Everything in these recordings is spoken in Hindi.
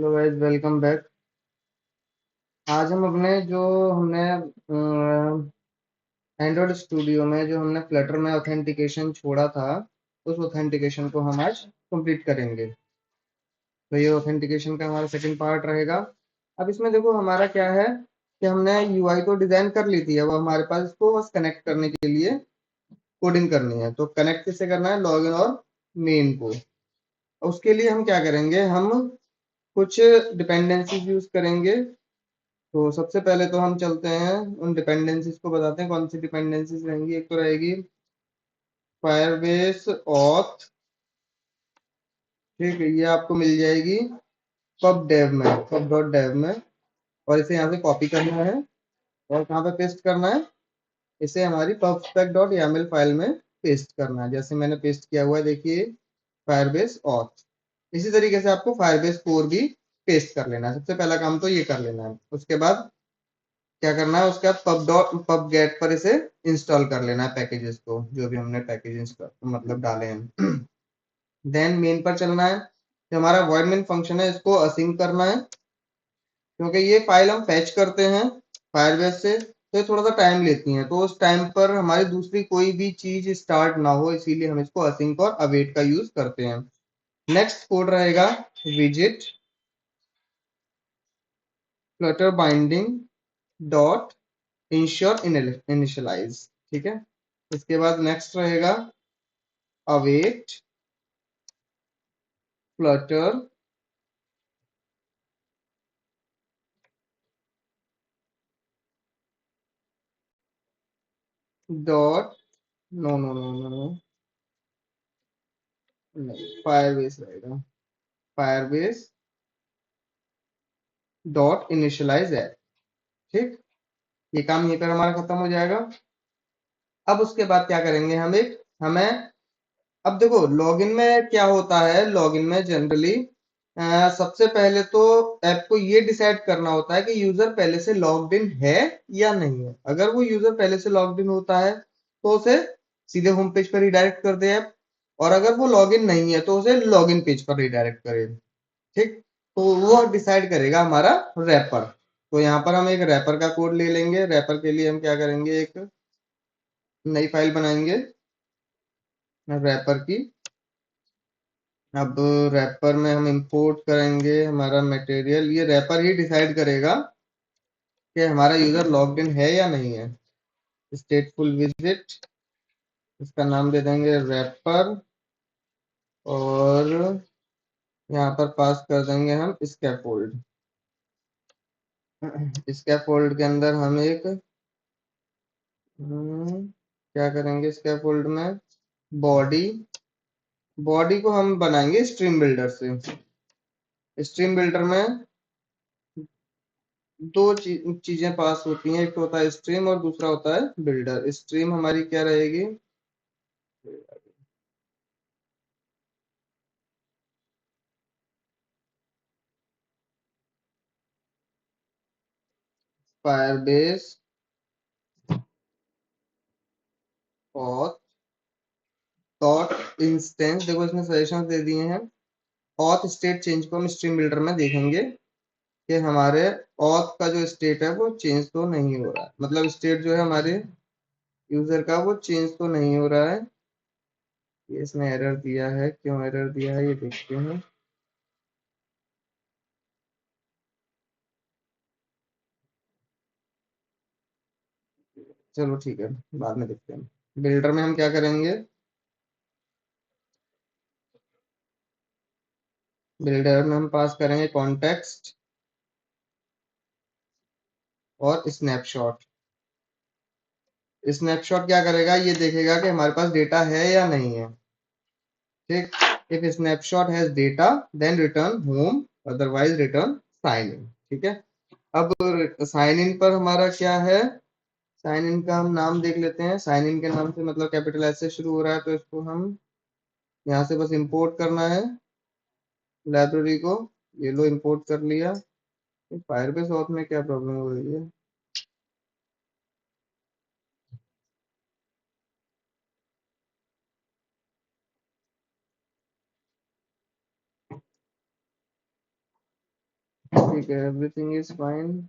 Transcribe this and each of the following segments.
Hello guys, welcome back. आज हम अपने जो हमने एंड्रॉयड स्टूडियो में जो हमने फ्लटर में ऑथेंटिकेशन छोड़ा था, उस ऑथेंटिकेशन को हम आज कंप्लीट करेंगे। तो ये ऑथेंटिकेशन का हमारा सेकंड पार्ट रहेगा। अब इसमें देखो हमारा क्या है कि हमने यूआई तो डिजाइन कर ली थी। अब हमारे पास इसको बस कनेक्ट करने के लिए कोडिंग करनी है। तो कनेक्ट किससे करना है? लॉगिन और मेन को। उसके लिए हम क्या करेंगे, हम कुछ डिपेंडेंसीज यूज करेंगे। तो सबसे पहले तो हम चलते हैं उन डिपेंडेंसीज को बताते हैं कौन सी डिपेंडेंसीज रहेंगी। एक तो रहेगी फायरबेस ऑथ। ठीक है, ये आपको मिल जाएगी पब डेव में, पब डॉट डेव में। और इसे यहाँ से कॉपी करना है और कहाँ पे पेस्ट करना है? इसे हमारी pubspec डॉट YAML फाइल में पेस्ट करना है, जैसे मैंने पेस्ट किया हुआ है, देखिए फायरबेस ऑथ। इसी तरीके से आपको फायरबेस कोर भी पेस्ट कर लेना है। सबसे पहला काम तो ये कर लेना है। उसके बाद क्या करना है, उसके बाद पब गेट पर इसे इंस्टॉल कर लेना है, पैकेजेस को, जो भी हमने पैकेज इंस्टॉल मतलब डाले हैं। देन मेन पर चलना है। जो हमारा void main फंक्शन है, इसको असिंक करना है, क्योंकि ये फाइल हम फैच करते हैं फायरबेस से, तो ये थोड़ा सा टाइम लेती है। तो उस टाइम पर हमारी दूसरी कोई भी चीज स्टार्ट ना हो, इसीलिए हम इसको असिंक और अवेट का यूज करते हैं। नेक्स्ट कोड रहेगा विजिट Flutter binding dot ensure initialize. ठीक है, इसके बाद नेक्स्ट रहेगा await Flutter dot no no no no no नहीं, फायरबेस रहेगा, फायरबेस डॉट इनिशियलाइज ऐप। ठीक, ये काम यहीं पर हमारा खत्म हो जाएगा। अब उसके बाद क्या करेंगे, हमें अब देखो लॉगिन में क्या होता है। लॉगिन में जनरली सबसे पहले तो ऐप को ये डिसाइड करना होता है कि यूजर पहले से लॉग्ड इन है या नहीं है। अगर वो यूजर पहले से लॉग्ड इन होता है तो उसे सीधे होम पेज पर रिडायरेक्ट कर दे ऐप, और अगर वो लॉगिन नहीं है तो उसे लॉगिन पेज पर रिडायरेक्ट करे। ठीक, तो वो डिसाइड करेगा हमारा रैपर। तो यहाँ पर हम एक रैपर का कोड ले लेंगे। रैपर के लिए हम क्या करेंगे, एक नई फाइल बनाएंगे रैपर की। अब रैपर में हम इंपोर्ट करेंगे हमारा मटेरियल। ये रैपर ही डिसाइड करेगा कि हमारा यूजर लॉग्ड इन है या नहीं है। स्टेटफुल विजिट, इसका नाम दे देंगे रैपर, और यहाँ पर पास कर देंगे हम स्कैफोल्ड। स्कैफोल्ड के अंदर हम एक क्या करेंगे, स्कैफोल्ड में बॉडी, बॉडी को हम बनाएंगे स्ट्रीम बिल्डर से। स्ट्रीम बिल्डर में दो चीजें पास होती हैं, एक तो होता है स्ट्रीम और दूसरा होता है बिल्डर। स्ट्रीम हमारी क्या रहेगी, फायरबेस ऑथ डॉट इंस्टेंस। देखो इसमें सजेशन दे दिए हैं। ऑथ स्टेट चेंज को हम स्ट्रीम बिल्डर में देखेंगे कि हमारे ऑथ का जो स्टेट है वो चेंज तो नहीं हो रहा है, मतलब स्टेट जो है हमारे यूजर का वो चेंज तो नहीं हो रहा है। ये इसने एरर दिया है, क्यों एरर दिया है ये देखते हैं। चलो ठीक है, बाद में देखते हैं। बिल्डर में हम क्या करेंगे, बिल्डर में हम पास करेंगे कॉन्टेक्स्ट और स्नैपशॉट। स्नैपशॉट क्या करेगा, ये देखेगा कि हमारे पास डेटा है या नहीं है। ठीक, if snapshot has data then return home, otherwise return sign in. ठीक है, अब साइन इन पर हमारा क्या है, साइन इन का हम नाम देख लेते हैं। साइन इन के नाम से मतलब कैपिटल एस से शुरू हो रहा है, तो इसको हम यहाँ से बस इंपोर्ट करना है लाइब्रेरी को। ये लो इंपोर्ट कर लिया। फायरबेस ऑथ में क्या प्रॉब्लम हो रही है? ठीक है, everything is fine.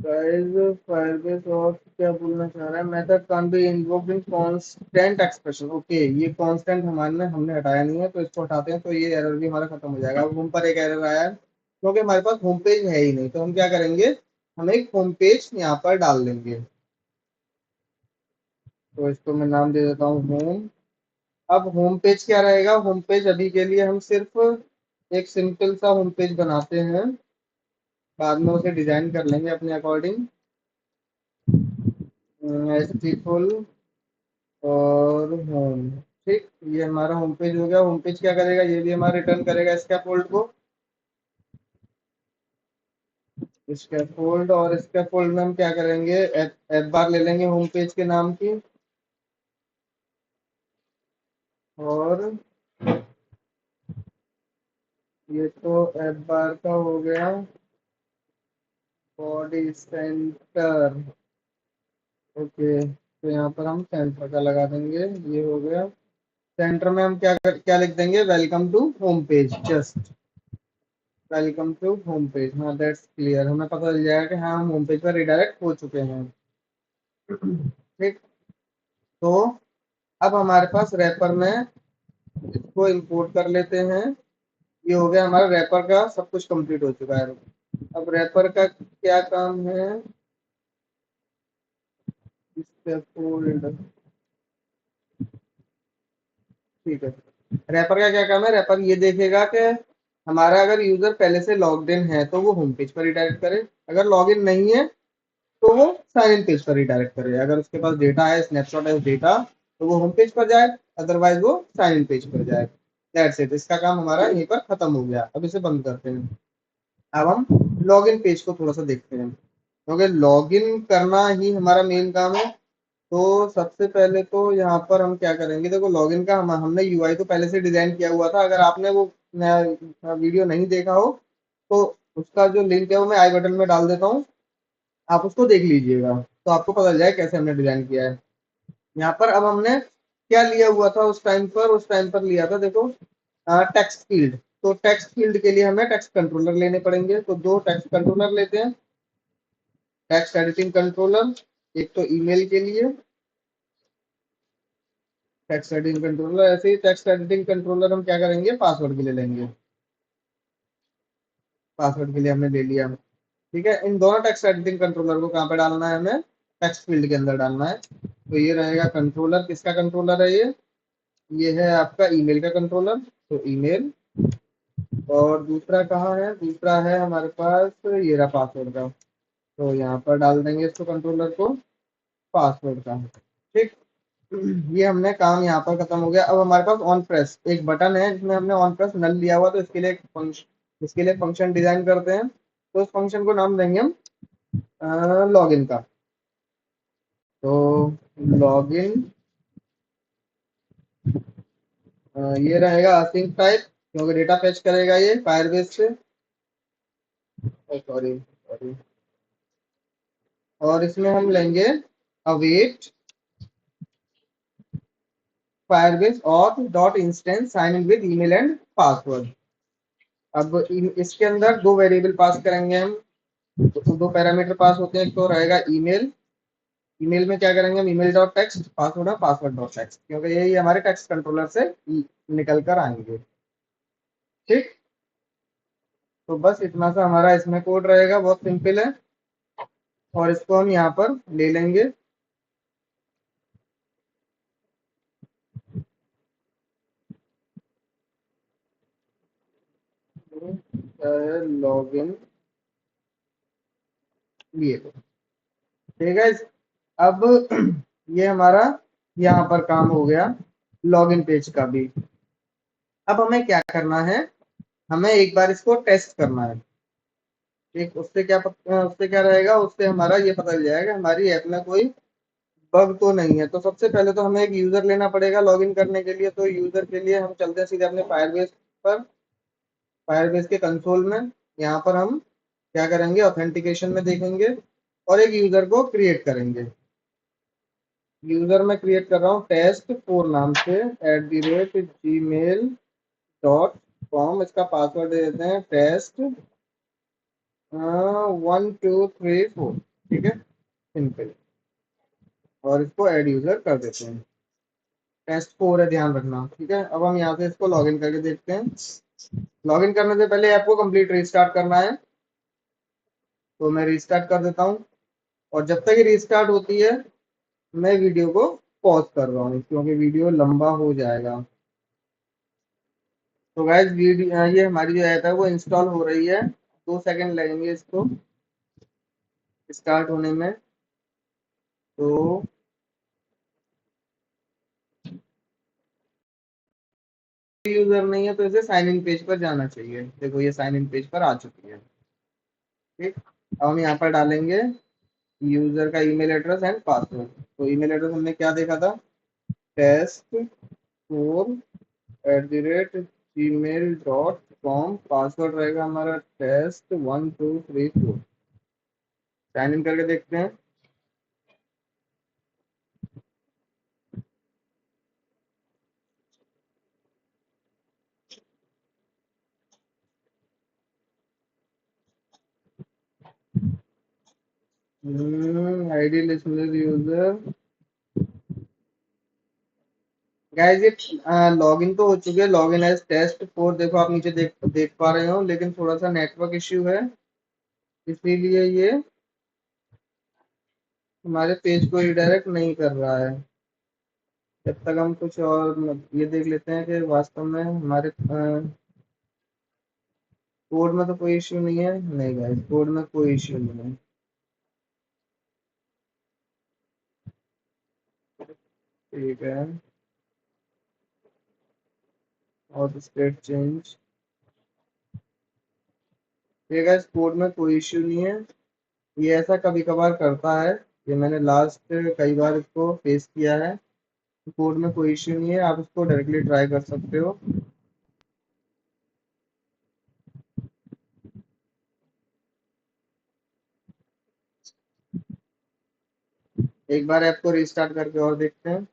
Guys Firebase और क्या बोलना चाह रहा है, method can't be invoked in constant expression. Okay, ये कांस्टेंट हमारे हमने हटाया नहीं है, तो इसको हटाते हैं तो ये एरर भी हमारा खत्म हो जाएगा। अब होम पर एक एरर आया है क्योंकि हमारे पास होम पेज है ही नहीं, तो हम क्या करेंगे, हम एक होम पेज यहाँ पर डाल देंगे। तो इसको मैं नाम दे देता हूँ होम। अब होम पेज क्या रहेगा, होम पेज अभी के लिए हम सिर्फ एक सिंपल सा होम पेज बनाते हैं, बाद में उसे डिजाइन कर लेंगे अपने अकॉर्डिंग। ऐसे फुल और होम। ठीक, ये हमारा होम पेज हो गया। होम पेज क्या करेगा, ये भी हमारा रिटर्न करेगा स्कैफोल्ड को। स्कैफोल्ड, और स्कैफोल्ड में हम क्या करेंगे, एफ बार ले लेंगे होम पेज के नाम की, और ये तो एफ बार का हो गया बॉडी सेंटर। ओके, तो यहाँ पर हम सेंटर का लगा देंगे, ये हो गया। सेंटर में हम क्या लिख देंगे, welcome to home page, just welcome to home page. हाँ, दैट्स क्लियर, हमें पता चल जाएगा कि हाँ हम होम पेज पर रिडायरेक्ट हो चुके हैं। ठीक, तो अब हमारे पास रैपर में इसको इंपोर्ट कर लेते हैं। ये हो गया हमारा रैपर का, सब कुछ कंप्लीट हो चुका है। अब रैपर का क्या काम है, इसके फोल्ड। ठीक है, रैपर का क्या काम है, रैपर ये देखेगा कि हमारा अगर यूजर पहले से लॉग्ड इन है तो वो होम पेज पर रिडायरेक्ट करे, अगर लॉग इन नहीं है तो वो साइन इन पेज पर रिडायरेक्ट करे। अगर उसके पास डेटा है, स्नैपशॉट है डेटा, तो वो होम पेज पर जाए, अदरवाइज वो साइन इन पेज पर जाए। दैट्स इट, इसका काम हमारा यहीं पर खत्म हो गया। अब इसे बंद करते हैं। अब हम लॉगिन पेज को थोड़ा सा देखते हैं, क्योंकि लॉगिन करना ही हमारा मेन काम है। तो सबसे पहले तो यहाँ पर हम क्या करेंगे, देखो लॉगिन का हमने यूआई तो पहले से डिजाइन किया हुआ था। अगर आपने वो वीडियो नहीं देखा हो तो उसका जो लिंक है वो मैं आई बटन में डाल देता हूँ, आप उसको देख लीजिएगा तो आपको पता चल जाए कैसे हमने डिजाइन किया है। यहाँ पर अब हमने क्या लिया हुआ था उस टाइम पर लिया था, देखो टेक्स्ट फील्ड। तो टेक्स्ट फील्ड के लिए हमें टेक्स्ट कंट्रोलर लेने पड़ेंगे, तो दो टेक्स्ट कंट्रोलर लेते हैं। टेक्स्ट एडिटिंग कंट्रोलर, एक तो ईमेल के लिए टेक्स्ट एडिटिंग कंट्रोलर, ऐसे ही टेक्स्ट एडिटिंग कंट्रोलर हम क्या करेंगे, पासवर्ड के लिए लेंगे। पासवर्ड के लिए हमने ले लिया। ठीक है, इन दोनों टेक्स्ट एडिटिंग कंट्रोलर को कहाँ पे डालना है, हमें टेक्स्ट फील्ड के अंदर डालना है। तो ये रहेगा कंट्रोलर, किसका कंट्रोलर है ये है आपका ईमेल का कंट्रोलर, तो ईमेल। और दूसरा कहाँ है, दूसरा है हमारे पास ये रहा पासवर्ड का, तो यहाँ पर डाल देंगे इसको कंट्रोलर को, पासवर्ड का। ठीक, ये हमने काम यहाँ पर खत्म हो गया। अब हमारे पास ऑन प्रेस एक बटन है जिसमें हमने ऑन प्रेस नल लिया हुआ, तो इसके लिए फंक्शन डिजाइन करते हैं। तो उस फंक्शन को नाम देंगे हम लॉगिन का। तो लॉगिन ये रहेगा असिंक टाइप, क्योंकि डेटा फेच करेगा ये फायरबेस से। सॉरी सॉरी, और इसमें हम लेंगे await Firebase auth dot instance sign in with email and password. अब इसके अंदर दो वेरिएबल पास करेंगे हम, तो दो पैरामीटर पास होते हैं। एक तो रहेगा ईमेल, ईमेल में क्या करेंगे हम, ईमेल डॉट टेक्स्ट, पासवर्ड है पासवर्ड डॉट टेक्स्ट, क्योंकि यही हमारे टेक्स्ट कंट्रोलर से निकल कर आएंगे। ठीक, तो बस इतना सा हमारा इसमें कोड रहेगा, बहुत सिंपल है। और इसको हम यहाँ पर ले लेंगे, लॉगिन, ये लो। ठीक है, अब ये हमारा यहाँ पर काम हो गया लॉगिन पेज का भी। अब हमें क्या करना है, हमें एक बार इसको टेस्ट करना है। ठीक, उससे क्या रहेगा, उससे हमारा ये पता चल जाएगा हमारी ऐप में कोई बग तो नहीं है। तो सबसे पहले तो हमें एक यूजर लेना पड़ेगा लॉगिन करने के लिए। तो यूजर के लिए हम चलते हैं सीधे अपने फायरबेस पर, फायरबेस के कंसोल में। यहाँ पर हम क्या करेंगे, ऑथेंटिकेशन में देखेंगे और एक यूजर को क्रिएट करेंगे। यूजर मैं क्रिएट कर रहा हूँ टेस्ट फोर नाम से @gmail.com। इसका पासवर्ड दे देते हैं टेस्ट 1 2 3 4। ठीक है, सिंपल। और इसको ऐड यूजर कर देते हैं। टेस्ट फोर है, ध्यान रखना। ठीक है, अब हम यहाँ से इसको लॉगिन करके देखते हैं। लॉगिन करने से पहले ऐप को कंप्लीट रिस्टार्ट करना है, तो मैं रिस्टार्ट कर देता हूँ। और जब तक ये रिस्टार्ट होती है मैं वीडियो को पॉज कर रहा हूँ, क्योंकि वीडियो लंबा हो जाएगा। तो गाइस वीडियो ये हमारी जो ऐप है वो इंस्टॉल हो रही है। 2 सेकंड लगेंगे इसको स्टार्ट होने में। तो यूजर नहीं है तो इसे साइन इन पेज पर जाना चाहिए। देखो ये साइन इन पेज पर आ चुकी है। ठीक, अब हम यहाँ पर डालेंगे यूजर का ईमेल एड्रेस एंड पासवर्ड। तो ईमेल एड्रेस हमने क्या देखा था, test4@gmail.com। पासवर्ड रहेगा हमारा test1234। साइन इन करके देखते हैं। ID listener user. गाइस ये लॉगिन तो हो चुके हैं, लॉगिन एज टेस्ट फोर। देखो आप नीचे देख देख पा रहे हो, लेकिन थोड़ा सा नेटवर्क इश्यू है, इसीलिए ये हमारे पेज को रिडायरेक्ट नहीं कर रहा है। जब तक हम कुछ और ये देख लेते हैं कि वास्तव में हमारे कोड में तो कोई इश्यू नहीं है। नहीं गाइस, कोड में कोई इश्यू नहीं है। ठीक है, और स्टेट चेंज। ठीक है, इस कोड में कोई इश्यू नहीं है। ये ऐसा कभी कभार करता है, ये मैंने लास्ट कई बार इसको फेस किया है। कोड में कोई इश्यू नहीं है, आप इसको डायरेक्टली ट्राई कर सकते हो। एक बार ऐप को रिस्टार्ट करके और देखते हैं।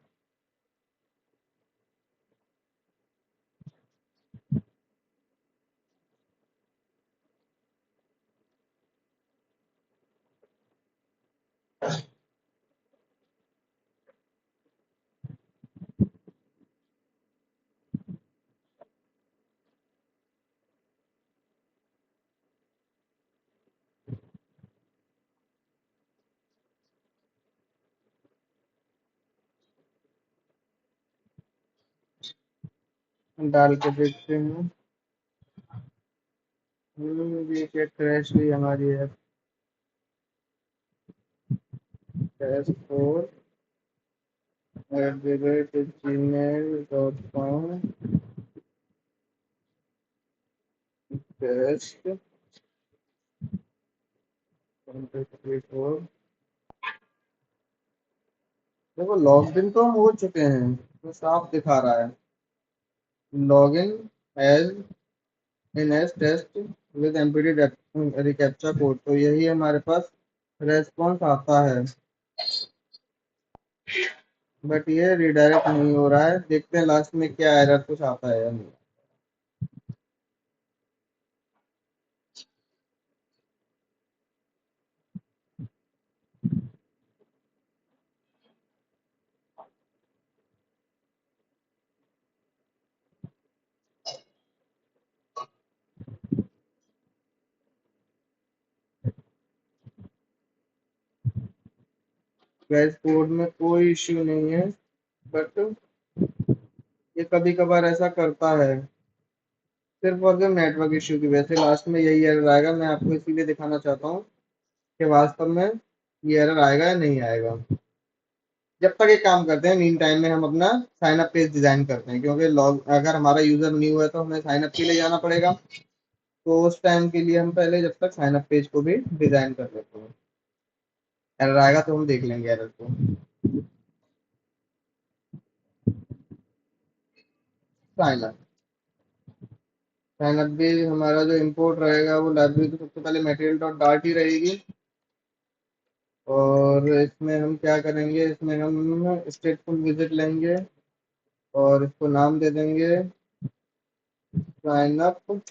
डाल के देखते हैं। ये क्या क्रैश हुई हमारी ऐप। test4@gmail.com। टेस्ट 1 2 3 4। देखो लॉगिन तो हम हो चुके हैं, तो साफ दिखा रहा है login as in as test with MPD recaptcha code. तो यही हमारे पास रेस्पॉन्स आता है, बट ये रिडायरेक्ट नहीं हो रहा है। देखते हैं लास्ट में क्या एरर कुछ आता है या नहीं। गैस कोड में कोई इश्यू नहीं है, बट ये कभी कभार ऐसा करता है, सिर्फ और सिर्फ नेटवर्क इश्यू की वजह से। लास्ट में यही एरर आएगा। मैं आपको इसीलिए दिखाना चाहता हूँ कि वास्तव में ये एरर आएगा या नहीं आएगा। जब तक एक काम करते हैं, मीन टाइम में हम अपना साइन अप पेज डिजाइन करते हैं, क्योंकि लॉग अगर हमारा यूजर न्यू है तो हमें साइन अप के लिए जाना पड़ेगा। तो उस टाइम के लिए हम पहले जब तक साइन अप पेज को भी डिजाइन कर लेते हैं। एरर आएगा तो हम देख लेंगे एरर को। साइन अप, साइन अप भी हमारा जो इंपोर्ट रहेगा वो लाइब्रेरी तो सबसे पहले मटेरियल डॉट डार्ट ही रहेगी। और इसमें हम क्या करेंगे, इसमें हम स्टेटफुल विजिट लेंगे और इसको नाम दे देंगे साइन अप।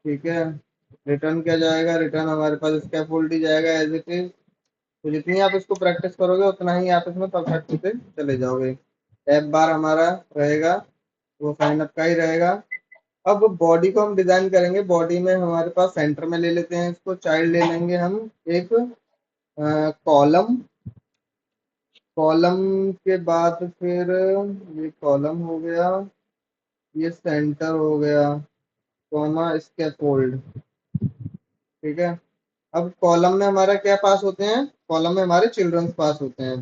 ठीक है, रिटर्न क्या जाएगा, रिटर्न हमारे पास स्कैफोल्ड ही जाएगा एज इट इज। तो जितनी आप इसको प्रैक्टिस करोगे उतना ही आप इसमें परफेक्ट होते चले जाओगे। ऐप बार हमारा रहेगा, वो साइन अप का ही रहेगा। अब बॉडी को हम डिजाइन करेंगे, बॉडी में हमारे पास सेंटर में ले लेते हैं इसको, चाइल्ड ले लेंगे हम एक कॉलम। कॉलम के बाद फिर ये कॉलम हो गया, ये सेंटर हो गया, कॉमा स्कैफोल्ड। ठीक है, अब कॉलम में हमारा क्या पास होते हैं, कॉलम में हमारे चिल्ड्रन पास होते हैं,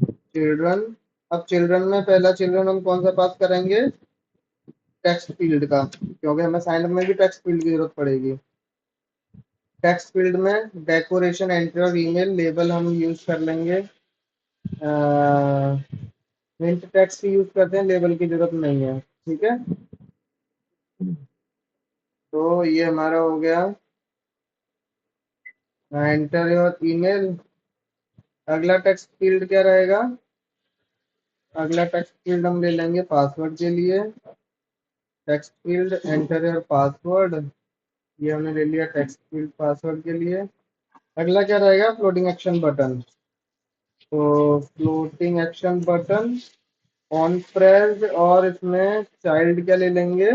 चिल्ड्रन। अब चिल्ड्रन में पहला चिल्ड्रन हम कौन सा पास करेंगे, टेक्स्ट फील्ड का, क्योंकि हमें साइन अप में भी टेक्स्ट फील्ड की जरूरत पड़ेगी। टेक्स्ट फील्ड में डेकोरेशन एंटर और ईमेल लेबल हम यूज कर लेंगे, हिंट टेक्स्ट यूज करते हैं, लेबल की जरूरत नहीं है। ठीक है, तो ये हमारा हो गया एंटर योर ईमेल। अगला टेक्स्ट फील्ड क्या रहेगा, अगला टेक्स्ट फील्ड हम ले लेंगे पासवर्ड के लिए, text field enter your password. ये हमने ले लिया टेक्स्ट फील्ड पासवर्ड के लिए। अगला क्या रहेगा, फ्लोटिंग एक्शन बटन। तो floating action button on press, और इसमें चाइल्ड क्या ले लेंगे,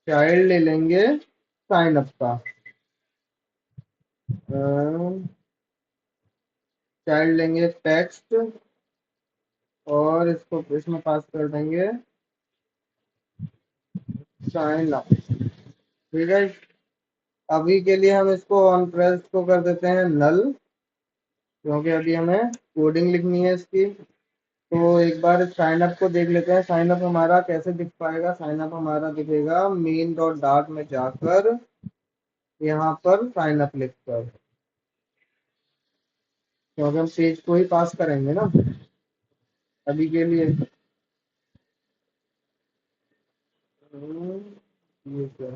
चाइल्ड ले लेंगे साइन अप का, चाइल्ड लेंगे टेक्स्ट और इसको इसमें पास कर देंगे साइन अप। ठीक है, अभी के लिए हम इसको ऑन प्रेस को कर देते हैं नल, क्योंकि अभी हमें कोडिंग लिखनी है इसकी। तो एक बार साइन अप को देख लेते हैं, साइन अप हमारा कैसे दिख पाएगा, साइन अप हमारा दिखेगा मेन डॉट डार्ट में जाकर, यहाँ पर साइन अप लिख कर, क्योंकि हम पेज को ही पास करेंगे ना अभी के लिए। ये क्या,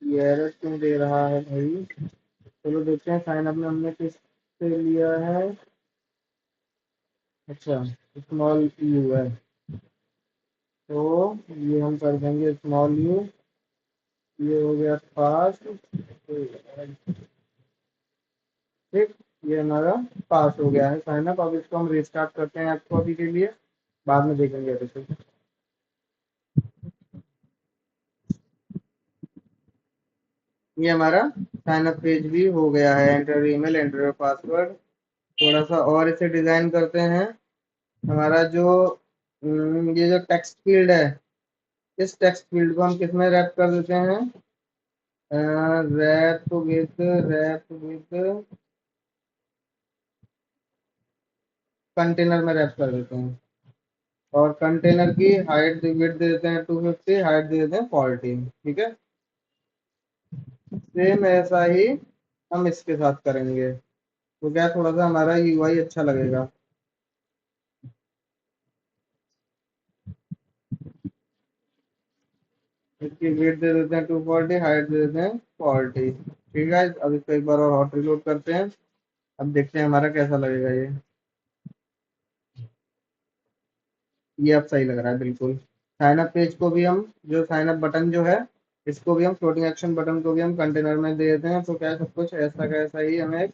ये एरर क्यों दे रहा है भाई। चलो देखते हैं साइन अप में हमने किस से लिया है। अच्छा, स्मॉल यू है, तो ये हम कर देंगे स्मॉल यू। ये हो गया पास, ठीक, ये हमारा पास हो गया है साइन अप। अब इसको हम रिस्टार्ट करते हैं ऐप को अभी के लिए, बाद में देखेंगे अभी। ये हमारा साइन अप पेज भी हो गया है, एंटर ईमेल एंटर पासवर्ड। थोड़ा सा और इसे डिजाइन करते हैं। हमारा जो ये जो टेक्स्ट फील्ड है, इस टेक्स्ट फील्ड को हम किस में रैप कर देते हैं, रैप विद कंटेनर में रैप कर देते हैं। और कंटेनर की हाइट विड्थ दे देते हैं 250, हाइट दे देते हैं 40। ठीक है, सेम ऐसा ही हम इसके साथ करेंगे, तो क्या थोड़ा सा हमारा यूआई अच्छा लगेगा। इसकी वेट दे देते हैं 240, हाइट दे देते हैं 40। ठीक है, अब इसको एक बार और हॉट रिलोड करते हैं, अब देखते हैं हमारा कैसा लगेगा ये अब सही लग रहा है बिल्कुल। साइन अप पेज को भी हम, जो साइन अप बटन जो है, इसको भी हम फ्लोटिंग एक्शन बटन को भी हम कंटेनर में दे देते हैं, तो क्या सब कुछ ऐसा का ऐसा ही हमें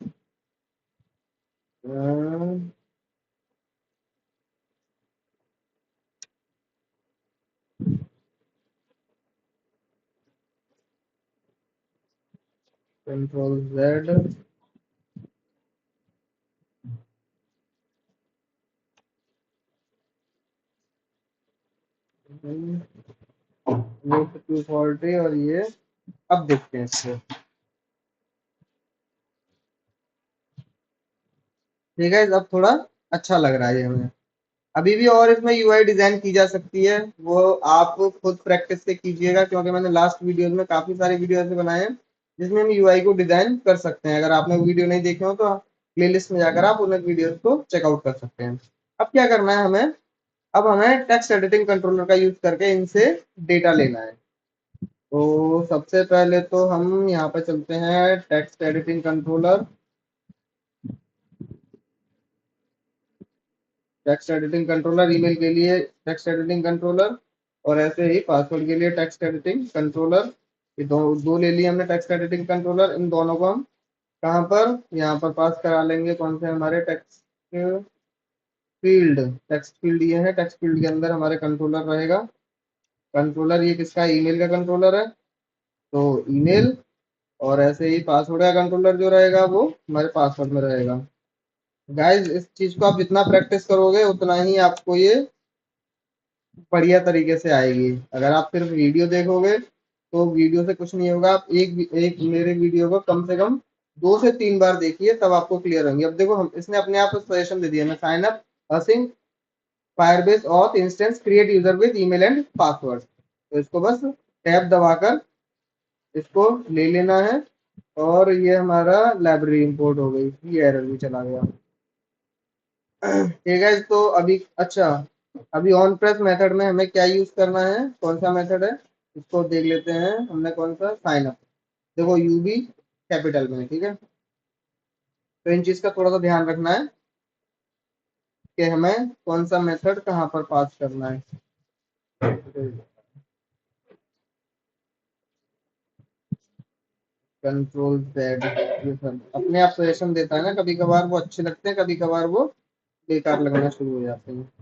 कंट्रोल जेड, ये 240 और ये, अब देखते हैं इसको। ठीक है, अब थोड़ा अच्छा लग रहा है ये हमें। अभी भी और इसमें यूआई डिजाइन की जा सकती है, वो आप खुद प्रैक्टिस से कीजिएगा, क्योंकि मैंने लास्ट वीडियोस में काफी सारे वीडियो ऐसे बनाए हैं जिसमें हम यूआई को डिजाइन कर सकते हैं। अगर आपने वीडियो नहीं देखे हो तो प्लेलिस्ट में जाकर आप उन वीडियोस को चेकआउट कर सकते हैं। अब क्या करना है हमें, अब हमें टेक्स्ट एडिटिंग कंट्रोलर का यूज करके इनसे डेटा लेना है। तो सबसे पहले तो हम यहाँ पे चलते हैं text editing controller. Text editing controller, email के लिए टेक्स्ट एडिटिंग कंट्रोलर, और ऐसे ही पासवर्ड के लिए टेक्स्ट एडिटिंग कंट्रोलर। ये दो दो ले लिए हमने टेक्स्ट एडिटिंग कंट्रोलर। इन दोनों को हम कहाँ पर, यहाँ पर पास करा लेंगे। कौन से हमारे टेक्स्ट फील्ड, टेक्स्ट फील्ड ये है। टेक्स्ट फील्ड के अंदर हमारे कंट्रोलर रहेगा। कंट्रोलर ये किसका, ईमेल का कंट्रोलर है, तो ईमेल। और ऐसे ही पासवर्ड का कंट्रोलर जो रहेगा वो हमारे पासवर्ड में रहेगा। गाइस इस चीज को आप जितना प्रैक्टिस करोगे उतना ही आपको ये बढ़िया तरीके से आएगी। अगर आप सिर्फ वीडियो देखोगे तो वीडियो से कुछ नहीं होगा। आप एक मेरे वीडियो को कम से कम 2 से 3 बार देखिए, तब आपको क्लियर होंगे। अब देखो, हम इसने अपने आप को सजेशन दे दिया ना, sign up using Firebase auth instance create user with email and password. तो इसको बस टैब दबाकर इसको ले लेना है, और ये हमारा लाइब्रेरी इंपोर्ट हो गई। ये एरर भी चला गया। ठीक है, तो अभी अच्छा, अभी ऑन प्रेस मेथड में हमें क्या यूज करना है, कौन सा मेथड है, इसको देख लेते हैं। हमने कौन सा, साइन अप। देखो यूबी कैपिटल में है, ठीक है। तो इन चीज का थोड़ा सा ध्यान रखना है कि हमें कौन सा मेथड कहाँ पर पास करना है। कंट्रोल जेड, ये सब अपने आप सजेशन देता है ना। कभी कभार वो अच्छे लगते हैं, कभी कभार वो बेकार लगना शुरू हो जाते हैं।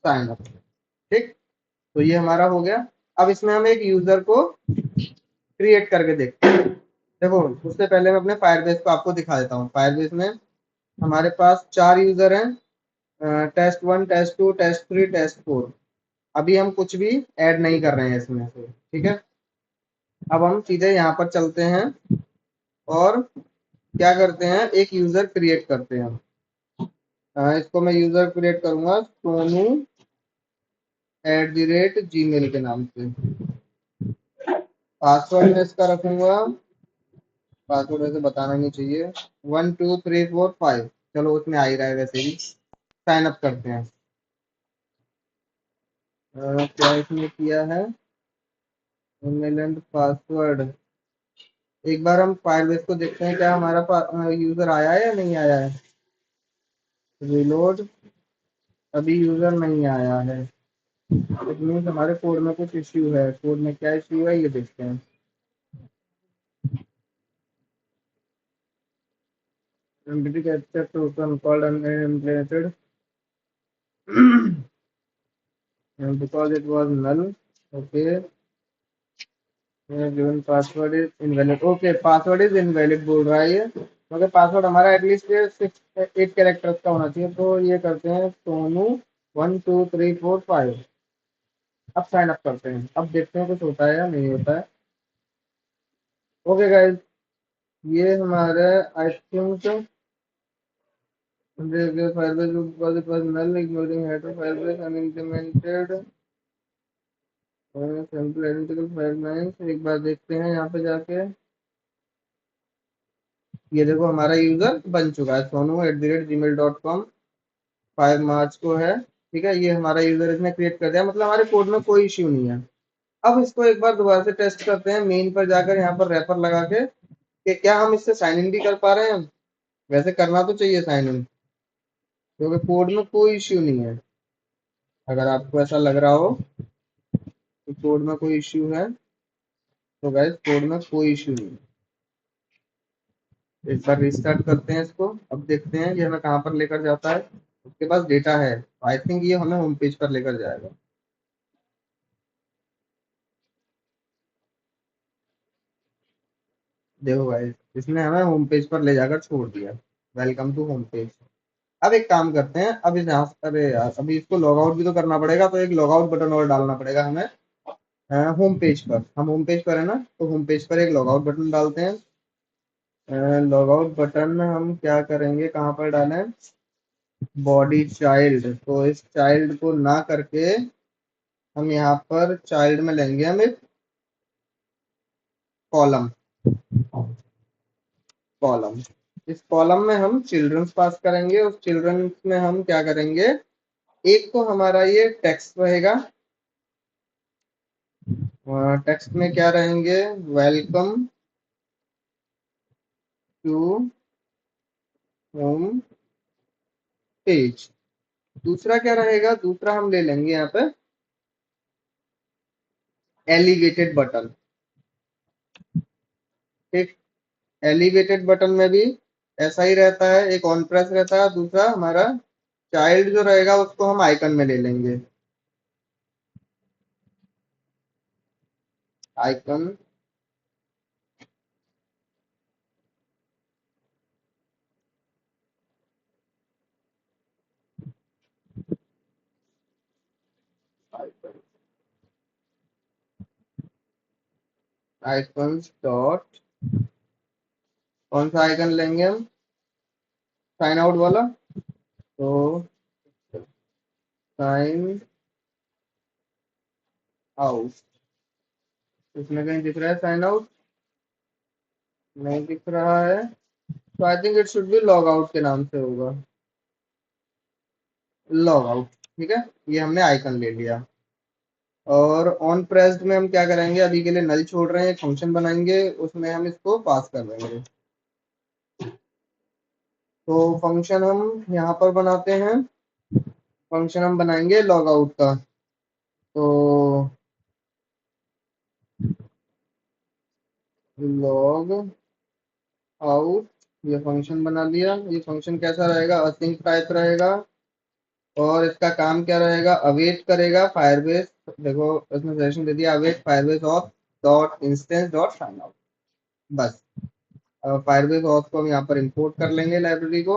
साइन अप, ठीक। तो ये हमारा हो गया। अब इसमें हम एक यूजर को क्रिएट करके देखते हैं। देखो, उससे पहले मैं अपने फायरबेस को आपको दिखा देता हूँ। फायरबेस में हमारे पास 4 यूजर हैं, टेस्ट 1, टेस्ट 2, टेस्ट 3, टेस्ट 4। अभी हम कुछ भी ऐड नहीं कर रहे हैं इसमें से, ठीक है। अब हम सीधे यहाँ पर चलते हैं और क्या करते हैं, एक यूजर क्रिएट करते हैं। इसको मैं यूजर क्रिएट करूंगा सोनू @gmail के नाम से। पासवर्ड मैं इसका रखूंगा, पासवर्ड वैसे बताना नहीं चाहिए, 1 2 3 4 5। चलो उसमें आ ही रहा है वैसे भी। साइन अप करते हैं। क्या इसमें किया है, ईमेल एंड पासवर्ड। एक बार हम फायरबेस को देखते हैं, क्या हमारा यूजर आया है या नहीं आया है। रिलोड, अभी यूजर नहीं आया है। इट मीन्स हमारे कोड में कुछ इश्यू है। कोड में क्या इश्यू है ये देखते हैं। Entity capture token called unimplemented because it was null. Okay, given password is invalid. Okay, password is invalid बोल रहा है ये, मगर पासवर्ड हमारा एटलीस्ट 6 8 कैरेक्टर्स का होना चाहिए। तो ये करते हैं सोनू 1 2 3 4 5। अब साइन अप करते हैं, अब देखते हैं कुछ होता है या नहीं होता है। ओके गाइज, ये हमारे I think Firebase because it was null, ignoring header Firebase unimplemented sample identical file names। एक बार देखते हैं यहाँ पे जाके। ये देखो हमारा यूजर बन चुका है, sonu@gmail.com। 5 मार्च को है, ठीक है। ये हमारा यूजर इसने क्रिएट कर दिया, मतलब हमारे कोड में कोई इश्यू नहीं है। अब इसको एक बार दोबारा से टेस्ट करते हैं, मेन पर जाकर यहाँ पर रेफर लगा के कि क्या हम इससे साइन इन भी कर पा रहे हैं। वैसे करना तो चाहिए साइन इन, क्योंकि कोड में कोई इश्यू नहीं है। अगर आपको ऐसा लग रहा हो कि कोड में कोई इश्यू है, तो गाइस कोड में कोई इश्यू नहीं है। एक बार रिस्टार्ट करते हैं इसको, अब देखते हैं ये हमें कहाँ पर लेकर जाता है। उसके पास डेटा है, आई थिंक ये हमें होम पेज पर लेकर जाएगा। देखो गाइस, इसने हमें होम पेज पर ले जाकर छोड़ दिया। Welcome to home page. अब एक काम करते हैं, अब इस यहाँ, अरे यार अभी इसको लॉग आउट भी तो करना पड़ेगा, तो एक लॉग आउट बटन और डालना पड़ेगा हमें। होम पेज पर, हम होम पेज पर है ना, तो होम पेज पर एक लॉग आउट बटन डालते हैं। लॉग आउट बटन हम क्या करेंगे, कहाँ पर डालें, बॉडी चाइल्ड। तो इस चाइल्ड को ना करके हम यहाँ पर चाइल्ड में लेंगे हम एक कॉलम। कॉलम, इस कॉलम में हम चिल्ड्रंस पास करेंगे। उस चिल्ड्रंस में हम क्या करेंगे, एक तो हमारा ये टेक्स्ट रहेगा, टेक्स्ट में क्या रहेंगे, वेलकम टू होम पेज। दूसरा क्या रहेगा, दूसरा हम ले लेंगे यहाँ पे एलिवेटेड बटन। ठीक, एलिवेटेड बटन में भी ऐसा ही रहता है, एक ऑन प्रेस रहता है, दूसरा हमारा चाइल्ड जो रहेगा उसको हम आइकन में ले लेंगे, आइकन। आइकन डॉट, कौन सा आइकन लेंगे हम, साइन आउट वाला, तो साइन आउट, इसमें कहीं दिख रहा है साइन आउट, नहीं दिख रहा है, तो I think it should be log out के नाम से होगा, लॉग आउट। ठीक है, ये हमने आइकन ले लिया। और ऑन प्रेस्ड में हम क्या करेंगे, अभी के लिए नल छोड़ रहे हैं, एक फंक्शन बनाएंगे, उसमें हम इसको पास कर देंगे। तो फंक्शन हम यहाँ पर बनाते हैं, फंक्शन हम बनाएंगे लॉग आउट का। तो लॉग आउट, ये फंक्शन बना लिया। ये फंक्शन कैसा रहेगा, असिंक टाइप रहेगा, और इसका काम क्या रहेगा, अवेट करेगा फायरबेस। देखो इसमें सजेशन दे दिया, await Firebase auth dot instance dot sign out, बस। फायरबेस ऑफ को हम यहाँ पर इंपोर्ट कर लेंगे लाइब्रेरी को,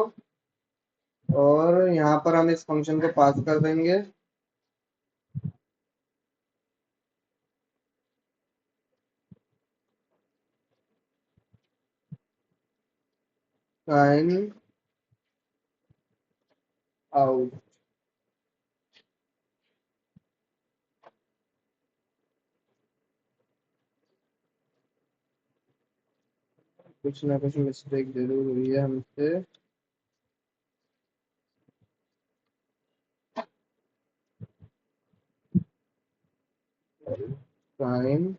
और यहाँ पर हम इस फंक्शन को पास कर देंगे साइन आउट। कुछ ना कुछ मिस्टेक जरूर हुई है हमसे। साइन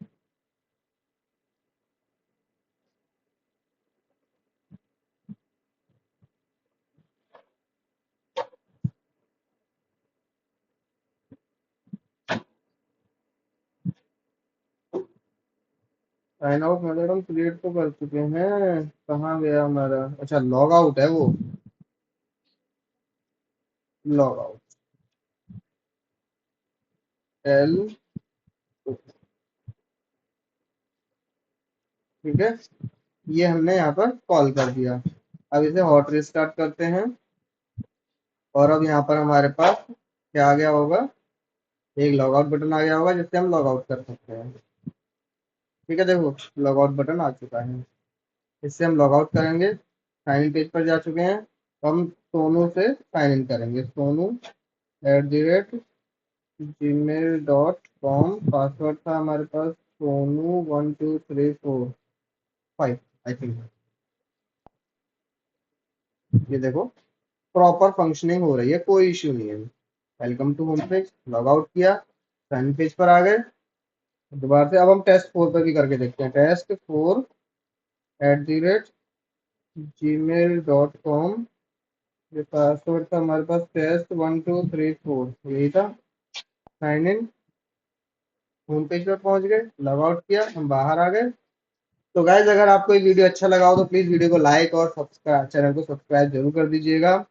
साइन आउट मतलब हम क्रिएट तो कर चुके हैं, कहाँ गया हमारा, अच्छा लॉग आउट है वो, लॉग आउट एल। ठीक है, ये हमने यहाँ पर कॉल कर दिया। अब इसे हॉट रिस्टार्ट करते हैं, और अब यहाँ पर हमारे पास क्या आ गया होगा, एक लॉग आउट बटन आ गया होगा जिससे हम लॉग आउट कर सकते हैं। ठीक है, देखो लॉग आउट बटन आ चुका है, इससे हम लॉग आउट करेंगे, साइन इन पेज पर जा चुके हैं। तो हम सोनू से साइन इन करेंगे, सोनू @gmail.com, पासवर्ड था हमारे पास सोनू 1234 5, आई थिंक। ये देखो प्रॉपर फंक्शनिंग हो रही है, कोई इश्यू नहीं है। Welcome to home page, log out किया, साइन पेज पर आ गए दोबारा से। अब हम टेस्ट 4 पर भी करके देखते हैं, test4@gmail.com, ये पासवर्ड था हमारे पास test1234, यही था। साइन इन, होम पेज पर पहुंच गए, लॉग आउट किया, हम बाहर आ गए। तो गाइज अगर आपको ये वीडियो अच्छा लगा हो तो प्लीज वीडियो को लाइक और सब्सक्राइब, चैनल को सब्सक्राइब जरूर कर दीजिएगा।